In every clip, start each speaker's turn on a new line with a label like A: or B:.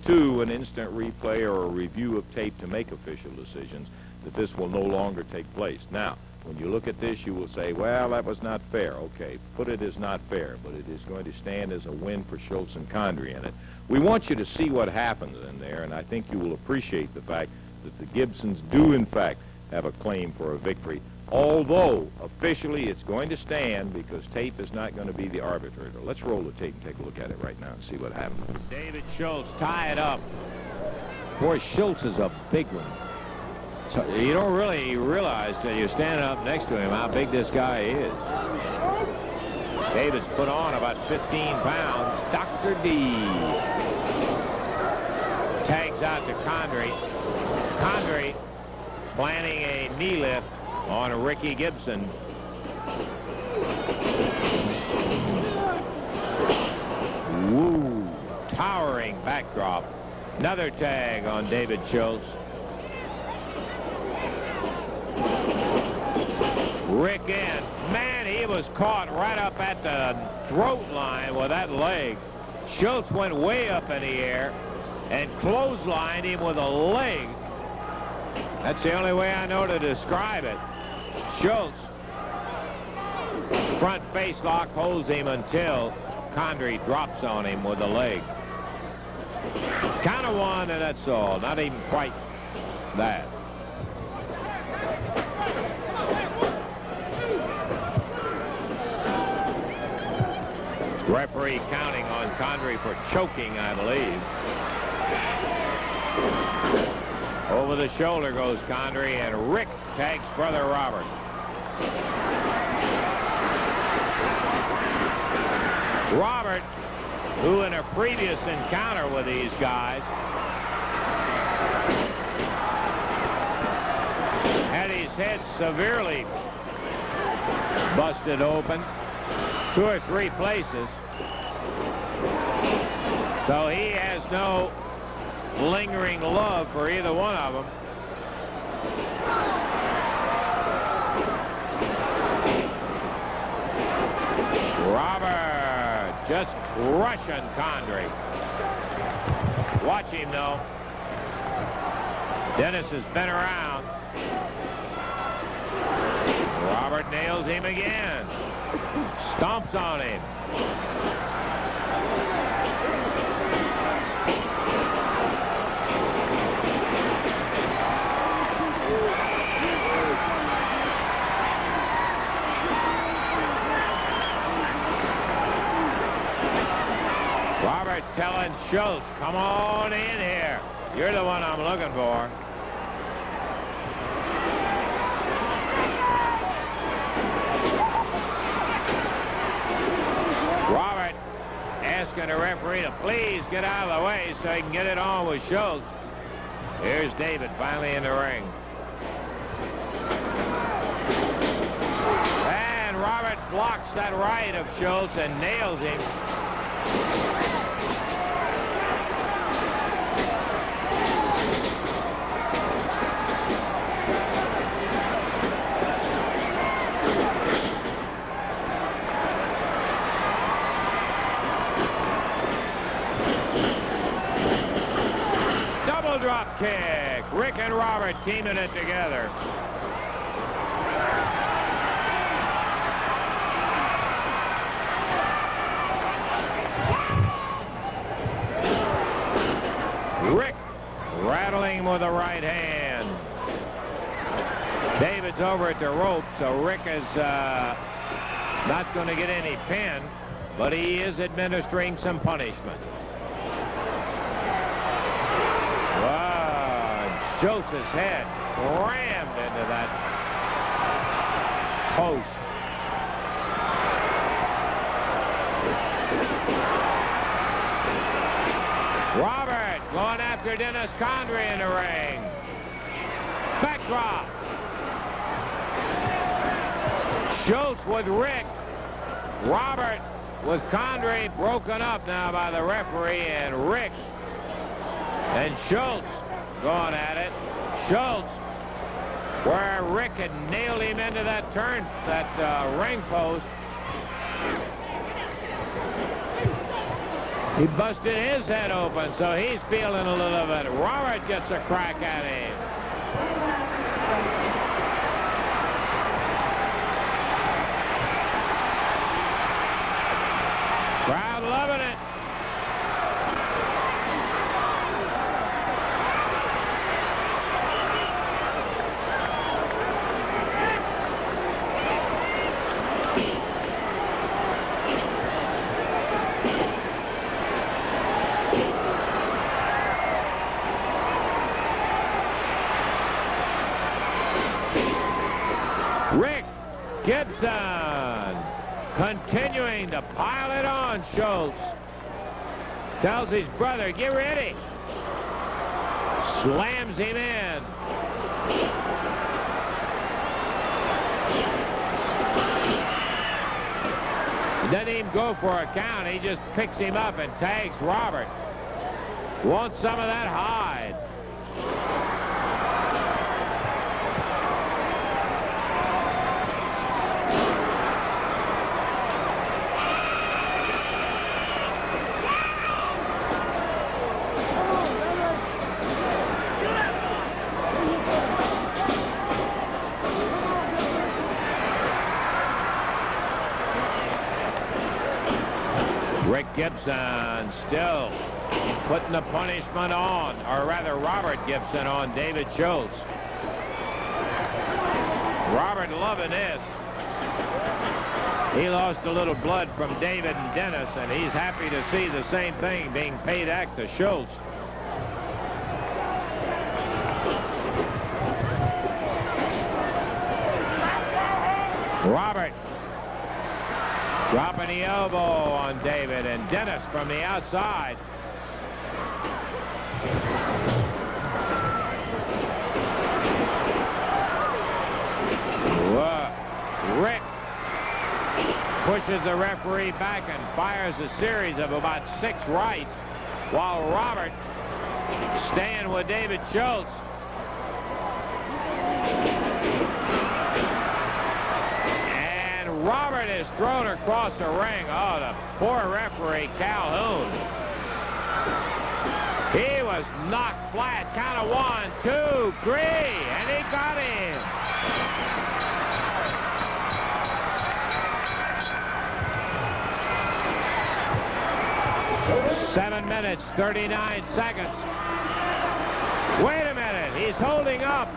A: to an instant replay or a review of tape to make official decisions, that this will no longer take place. Now, when you look at this, you will say, well, that was not fair. Okay, put it as not fair, but it is going to stand as a win for Schultz and Condrey in it. We want you to see what happens in there, and I think you will appreciate the fact that the Gibsons do, in fact, have a claim for a victory, although officially it's going to stand because tape is not going to be the arbitrator. Let's roll the tape and take a look at it right now and see what happens. David Schultz tie it up. Boy, Schultz is a big one. So you don't really realize till you're standing up next to him how big this guy is. David's put on about 15 pounds. Dr. D tags out to Condrey. Condrey planning a knee lift on Ricky Gibson. Woo! Towering backdrop. Another tag on David Schultz. Rick in. Man, he was caught right up at the throat line with that leg. Schultz went way up in the air and clotheslined him with a leg. That's the only way I know to describe it. Schultz, front face lock, holds him until Condrey drops on him with a leg. Count of one, and that's all. Not even quite that. Referee counting on Condrey for choking, I believe. Over the shoulder goes Condrey, and Rick tags Brother Robert. Robert, who in a previous encounter with these guys had his head severely busted open 2 or 3 places. So he has no lingering love for either one of them. Robert just crushing Condrey. Watch him, though. Dennis has been around. Robert nails him again. Stomps on him. Robert telling Schultz, come on in here. You're the one I'm looking for. Robert asking the referee to please get out of the way so he can get it on with Schultz. Here's David finally in the ring. And Robert blocks that right of Schultz and nails him. Double drop kick. Rick and Robert teaming it together. Rick rattling with the right hand. David's over at the rope, so Rick is not going to get any pin, but he is administering some punishment. Wow, Schultz's head rammed into that post. Robert going after Dennis Condrey in the ring. Backdrop. Schultz with Rick. Robert with Condrey broken up now by the referee, and Rick and Schultz going at it. Schultz, where Rick had nailed him into that ring post. He busted his head open, so he's feeling a little bit. Robert gets a crack at him. Crowd loving it. Gibson continuing to pile it on. Schultz tells his brother, get ready. Slams him in. He doesn't even go for a count. He just picks him up and tags Robert. Wants some of that hide. Gibson still putting the punishment on, or rather Robert Gibson on David Schultz. Robert loving this. He lost a little blood from David and Dennis, and he's happy to see the same thing being paid back to Schultz. Robert dropping the elbow on David, and Dennis from the outside. Rick pushes the referee back and fires a series of about 6 rights, while Robert staying with David Schultz. Robert is thrown across the ring. Oh, the poor referee, Calhoun. He was knocked flat. Count of 1, 2, 3, and he got him. Seven minutes, 39 seconds. Wait a minute. He's holding up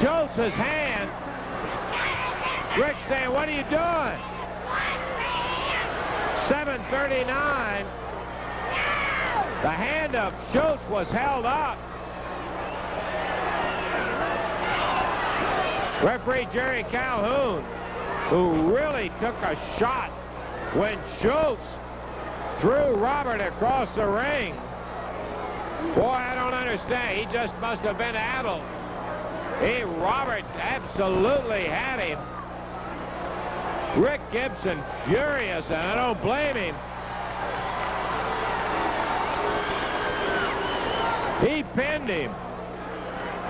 A: Schultz's hand. Rick saying, what are you doing? 7:39. The hand of Schultz was held up. Referee Jerry Calhoun, who really took a shot when Schultz threw Robert across the ring. Boy, I don't understand. He just must have been addled. Robert absolutely had him. Rick Gibson furious, and I don't blame him. He pinned him.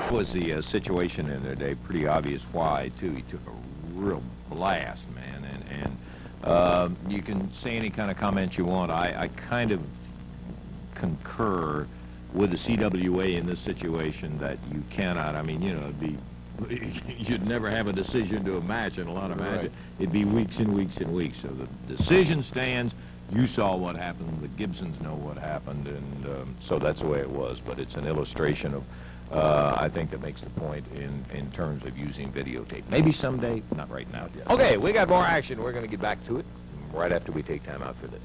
B: Was the situation in there, Dave? Pretty obvious why, too. He took a real blast, man, and you can say any kind of comment you want. I kind of concur with the CWA in this situation that you cannot, I mean, you know, it'd be you'd never have a decision to a match in a lot of matches. Right. It'd be weeks and weeks and weeks. So the decision stands. You saw what happened. The Gibsons know what happened, and so that's the way it was. But it's an illustration of, I think, that makes the point in terms of using videotape. Maybe someday, not right now.
A: Okay, we got more action. We're going to get back to it right after we take time out for this.